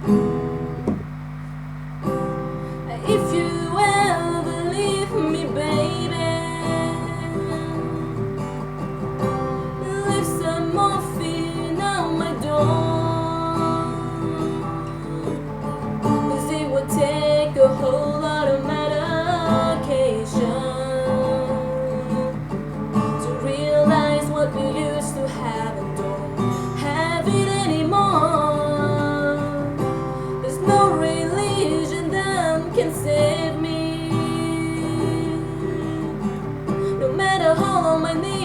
If you ever leave me, baby, leave some morphine on my door. 'Cause it would take a whole lot of medication to realize what you used to have and don't have it anymore. There's no religion that can save me, no matter how long my knees